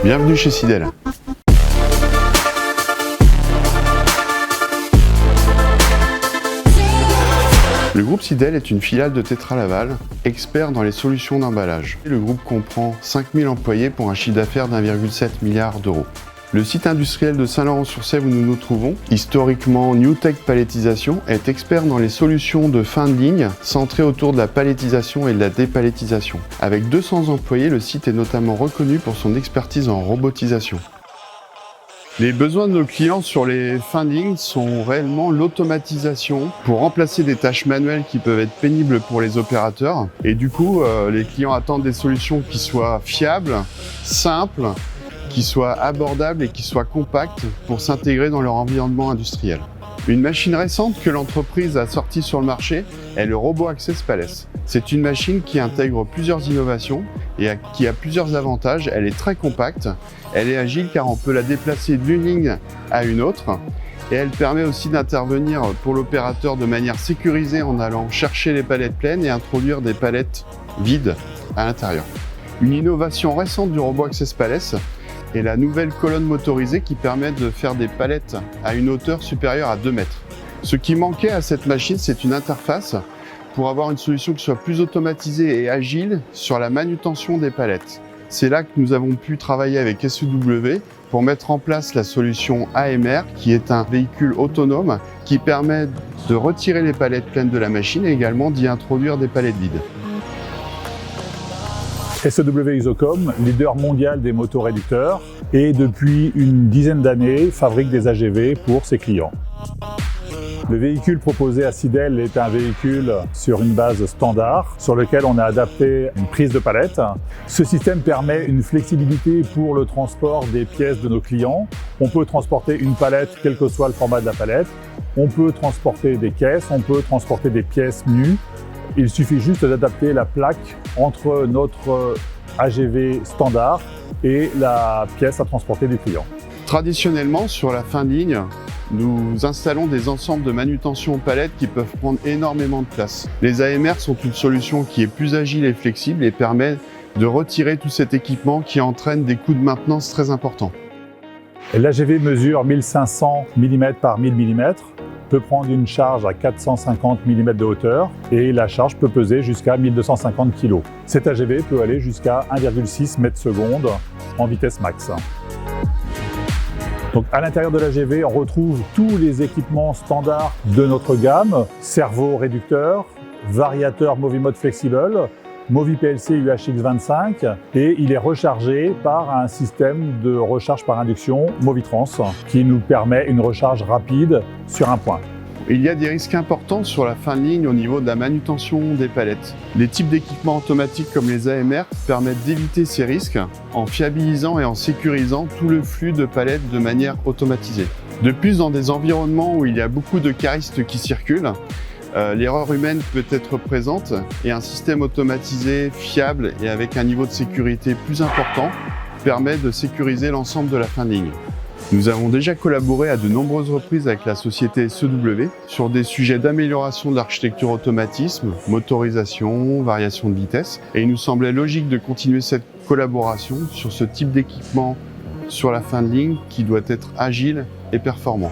Bienvenue chez Sidel. Le groupe Sidel est une filiale de Tetra Laval, expert dans les solutions d'emballage. Le groupe comprend 5000 employés pour un chiffre d'affaires d'1,7 milliard d'euros. Le site industriel de Saint-Laurent-sur-Sèvre où nous nous trouvons, historiquement New Tech Palettisation, est expert dans les solutions de fin de ligne centrées autour de la palettisation et de la dépalettisation. Avec 200 employés, le site est notamment reconnu pour son expertise en robotisation. Les besoins de nos clients sur les fins de ligne sont réellement l'automatisation pour remplacer des tâches manuelles qui peuvent être pénibles pour les opérateurs. Et du coup, les clients attendent des solutions qui soient fiables, simples, qui soient abordables et qui soient compactes pour s'intégrer dans leur environnement industriel. Une machine récente que l'entreprise a sortie sur le marché est le Robot Access Pallet. C'est une machine qui intègre plusieurs innovations et qui a plusieurs avantages. Elle est très compacte, elle est agile car on peut la déplacer d'une ligne à une autre et elle permet aussi d'intervenir pour l'opérateur de manière sécurisée en allant chercher les palettes pleines et introduire des palettes vides à l'intérieur. Une innovation récente du Robot Access Pallet et la nouvelle colonne motorisée qui permet de faire des palettes à une hauteur supérieure à 2 mètres. Ce qui manquait à cette machine, c'est une interface pour avoir une solution qui soit plus automatisée et agile sur la manutention des palettes. C'est là que nous avons pu travailler avec SEW pour mettre en place la solution AMR, qui est un véhicule autonome qui permet de retirer les palettes pleines de la machine et également d'y introduire des palettes vides. SEW Isocom, leader mondial des motoréducteurs et depuis une dizaine d'années fabrique des AGV pour ses clients. Le véhicule proposé à Sidel est un véhicule sur une base standard sur lequel on a adapté une prise de palette. Ce système permet une flexibilité pour le transport des pièces de nos clients. On peut transporter une palette quel que soit le format de la palette. On peut transporter des caisses, on peut transporter des pièces nues. Il suffit juste d'adapter la plaque entre notre AGV standard et la pièce à transporter du client. Traditionnellement, sur la fin de ligne, nous installons des ensembles de manutention palettes qui peuvent prendre énormément de place. Les AMR sont une solution qui est plus agile et flexible et permet de retirer tout cet équipement qui entraîne des coûts de maintenance très importants. L'AGV mesure 1500 mm par 1000 mm. Peut prendre une charge à 450 mm de hauteur et la charge peut peser jusqu'à 1250 kg. Cet AGV peut aller jusqu'à 1,6 m/s en vitesse max. Donc à l'intérieur de l'AGV, on retrouve tous les équipements standards de notre gamme, servo réducteur, variateur Movimode Flexible, Movi PLC UHX25 et il est rechargé par un système de recharge par induction Movitrans qui nous permet une recharge rapide sur un point. Il y a des risques importants sur la fin de ligne au niveau de la manutention des palettes. Les types d'équipements automatiques comme les AMR permettent d'éviter ces risques en fiabilisant et en sécurisant tout le flux de palettes de manière automatisée. De plus, dans des environnements où il y a beaucoup de caristes qui circulent, l'erreur humaine peut être présente et un système automatisé, fiable et avec un niveau de sécurité plus important permet de sécuriser l'ensemble de la fin de ligne. Nous avons déjà collaboré à de nombreuses reprises avec la société SEW sur des sujets d'amélioration de l'architecture automatisme, motorisation, variation de vitesse et il nous semblait logique de continuer cette collaboration sur ce type d'équipement sur la fin de ligne qui doit être agile et performant.